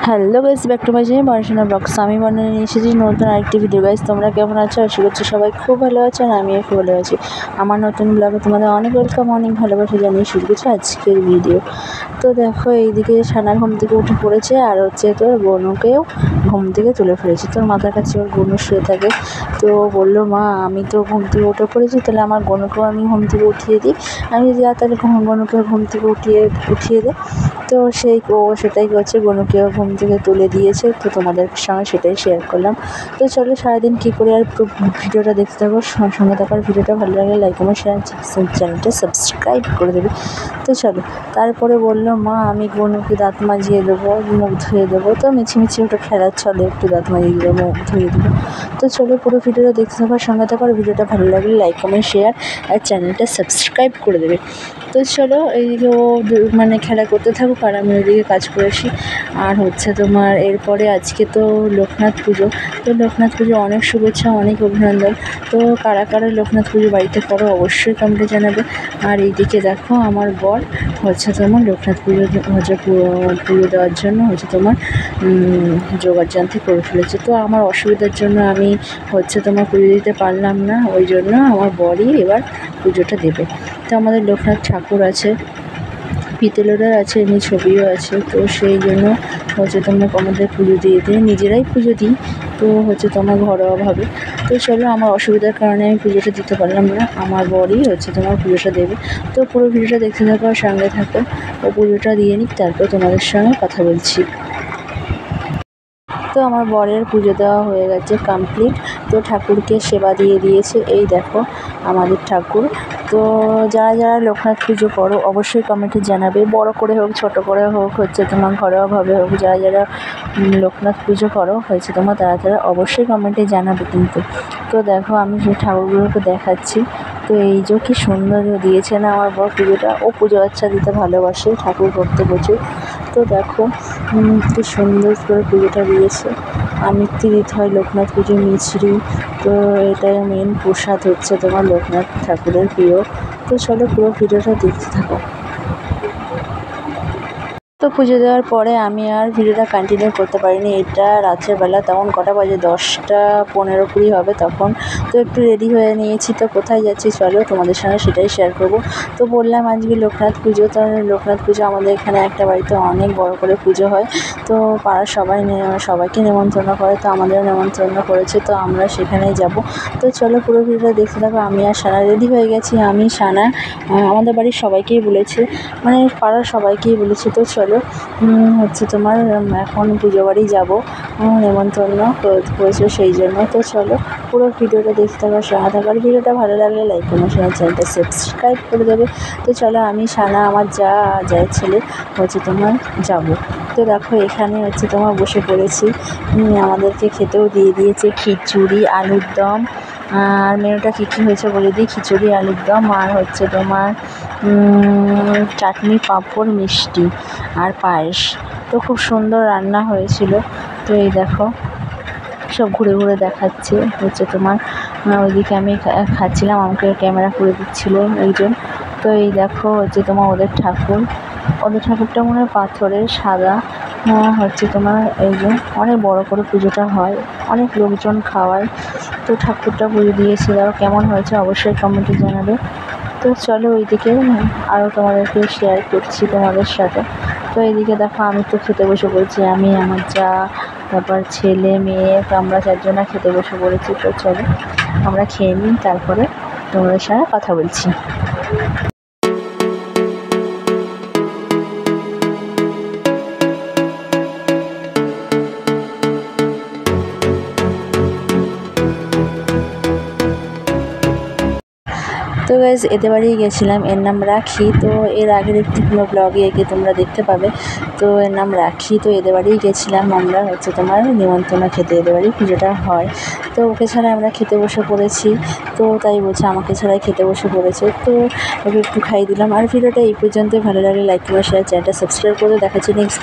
Hello guys, back to my channel পড়াশোনা blogs. আমি বানিয়ে নিয়ে এসেছি নতুন আরেকটি ভিডিও। গাইস, তোমরা কেমন আছো? আশা করছি সবাই খুব ভালো আছো, আর আমিও খুব ভালো আছি। আমার নতুন ব্লগে তোমাদের অনেক ওয়েলকাম, অনেক ভালোবাসা জানিয়ে শুরু করছি আজকের ভিডিও। তো দেখো, এইদিকে সানার ঘুম থেকে উঠে পড়েছে, আর হচ্ছে তোর গনুকেও ঘুম থেকে তুলে ফেলেছে। তোর মাথার কাছে ওর গনু শুয়ে থাকে। তো বললো, মা আমি তো ঘুম থেকে উঠে পড়েছি, তাহলে আমার গনুকেও আমি ঘুম থেকে উঠিয়ে দিই। আমি যা তাহলে গনুকে ঘুম থেকে উঠিয়ে দে। তো সেটাই করছে, গনুকেও ঘুম থেকে তুলে দিয়েছে। তো তোমাদের সঙ্গে সেটাই শেয়ার করলাম। তো চলো, সারাদিন কী করে আর ভিডিওটা দেখতে থাকো, সঙ্গে থাকার। ভিডিওটা ভালো লাগলে লাইক এবং চ্যানেলটা সাবস্ক্রাইব করে দেবে। তো চলো, তারপরে বললো, মা আমি গনুকে দাঁত মাজিয়ে দেবো, মুখ ধুয়ে দেবো। তো মিছিমিছি ওটা খেলার চলে, একটু দাঁত মাজিয়ে দেবো, মুখ ধুয়ে দেবো। তো চলো, পুরো ভিডিওটা দেখতে থাকো, সঙ্গে থাকো। আর ভিডিওটা ভালো লাগলে লাইক কমেন্ট শেয়ার আর চ্যানেলটা সাবস্ক্রাইব করে দেবে। তো চলো, এইদিকে ও মানে খেলা করতে থাকুক, আর আমি ওইদিকে কাজ করেছি। আর হচ্ছে তোমার এরপরে আজকে তো লোকনাথ পুজো। তো লোকনাথ পুজো অনেক শুভেচ্ছা, অনেক অভিনন্দন। তো কারা কারা লোকনাথ পুজো বাড়িতে করো অবশ্যই কমেন্টে জানাবে। আর এইদিকে দেখো, আমার বর হচ্ছে তোমার লোকনাথ পুজো পুজো দেওয়ার জন্য হচ্ছে তোমার জোগাড়যন্ত্র করে ফেলেছে। তো আমার অসুবিধার জন্য আমি হচ্ছে তোমার পুজো দিতে পারলাম না, ওই জন্য আমার বরই এবার পুজোটা দেবে। তো আমাদের লোকনাথ ঠাকুর আছে, পিতলেরও আছে, এমনি ছবিও আছে। তো সেই জন্য হচ্ছে তোমরা আমাদের পুজো দিয়ে নিজেরাই পুজো দিই। তো হচ্ছে তোমার ঘরোয়াভাবে। তো চলো, আমার অসুবিধার কারণে আমি পুজোটা দিতে পারলাম না, আমার বরই হচ্ছে তোমার পুজোটা দেবে। তো পুরো ভিডিওটা দেখতে থাকো, সঙ্গে থাকো। ও পুজোটা দিয়ে নিক, তারপর তোমাদের সঙ্গে কথা বলছি। তো আমার বরের পুজো দেওয়া হয়ে গেছে কমপ্লিট। তো ঠাকুরকে সেবা দিয়ে দিয়েছে। এই দেখো আমাদের ঠাকুর। তো যারা যারা লোকনাথ পুজো করো অবশ্যই কমেন্টে জানাবে, বড় করে হোক ছোট করে হোক, হচ্ছে তোমার ঘরোয়াভাবে হোক, যারা যারা লোকনাথ পুজো করো হয়েছে তোমার, তারা অবশ্যই কমেন্টে জানাবে কিন্তু। তো দেখো, আমি সেই ঠাকুরগুলোকে দেখাচ্ছি। তো এই যে কি সুন্দর দিয়েছে না আমার বর পুজোটা। ও পুজো আচ্ছা দিতে ভালোবাসে, ঠাকুর করতে প্রচুর। তো দেখো কি সুন্দর করে পুজোটা দিয়েছে। আমিত্তি দিতে হয় লোকনাথ পুজো, মিছরি। তো এটাই মেন প্রসাদ হচ্ছে তোমার লোকনাথ ঠাকুরের প্রিয়। তো চলো, পুরো ভিডিওটা দেখতে থাকো। তো পুজো দেওয়ার পরে আমি আর ভিডিওটা কন্টিনিউ করতে পারিনি। এটা রাতের বেলা, তখন কটা বাজে, 10:15-20 হবে তখন। তো একটু রেডি হয়ে নিয়েছি। তো কোথায় যাচ্ছি চলো তোমাদের সঙ্গে সেটাই শেয়ার করব। তো বললাম আজকে লোকনাথ পুজো। তো লোকনাথ পুজো আমাদের এখানে একটা বাড়িতে অনেক বড় করে পুজো হয়। তো পাড়ার সবাইকে নেমন্তন্ন করে, তো আমাদেরও নেমন্তন্ন করেছে। তো আমরা সেখানেই যাব। তো চলো, পুরো ভিডিওটা দেখতে থাকো। আমি আর সানা রেডি হয়ে গেছি। আমি, সানা, আমাদের বাড়ির সবাইকেই বলেছে, মানে পাড়ার সবাইকেই বলেছে। তো চলো, হচ্ছে তোমার এখন পুজো বাড়ি যাবো, নেমন্তন্ন করেছে সেই জন্য। তো চলো, পুরো ভিডিওটা দেখতে থাকার সঙ্গে থাকার। ভিডিওটা ভালো লাগলে লাইক করুন, চ্যানেলটা সাবস্ক্রাইব করে দেবে। তো চলো, আমি, সানা, আমার যায় ছেলে হচ্ছে তোমার যাবো। তো দেখো, এখানে হচ্ছে তোমার বসে পড়েছি। আমাদেরকে খেতেও দিয়ে দিয়েছে খিচুড়ি, আলুর দম। আর মেনুটা কী কী হয়েছে বলে দিই। খিচুড়ি, আলুর দম, আর হচ্ছে তোমার চাটনি, পাঁপড়, মিষ্টি আর পায়েস। তো খুব সুন্দর রান্না হয়েছিল। তো এই দেখো, সব ঘুরে ঘুরে দেখাচ্ছে হচ্ছে তোমার। ওইদিকে আমি খাচ্ছিলাম, আমাকে ক্যামেরা করে দিচ্ছিল একজন। তো এই দেখো হচ্ছে তোমার ওদের ঠাকুরটা মনে হয় পাথরের, সাদা। হচ্ছে তোমার এই যে অনেক বড় করে পুজোটা হয়, অনেক লোকজন খাওয়ায়। তো ঠাকুরটা পুজো দিয়েছিল, কেমন হয়েছে অবশ্যই কমেন্টে জানাবে। তো চলো, ওইদিকে আরও তোমাদেরকে শেয়ার করছি তোমাদের সাথে। তো এইদিকে দেখো, আমি তো খেতে বসে পড়েছি, আমি, আমার তারপর ছেলে মেয়ে। তো আমরা 4 জনা খেতে বসে পড়েছি। তো চলো, আমরা খেয়ে নিই, তারপরে তোমাদের সঙ্গে কথা বলছি। তো গাইজ, এদের বাড়ি গেছিলাম, এর নাম রাখি। তো এর আগের একটি কোনো ব্লগে একে তোমরা দেখতে পাবে। তো এর নাম রাখি। তো এদের বাড়িই গেছিলাম আমরা হচ্ছে তোমার নিমন্ত্রণ খেতে, এদের বাড়ি পুজোটা হয়। তো ওকে ছাড়া আমরা খেতে বসে পড়েছি। তো তাই বলছে আমাকে ছাড়াই খেতে বসে পড়েছে। তো ওকে একটু খাইয়ে দিলাম। আর ভিডিওটা এই পর্যন্তই। ভালো লাগলে লাইক করে শেয়ার, চ্যানেলটা সাবস্ক্রাইব করে দেখাচ্ছি নেক্সট।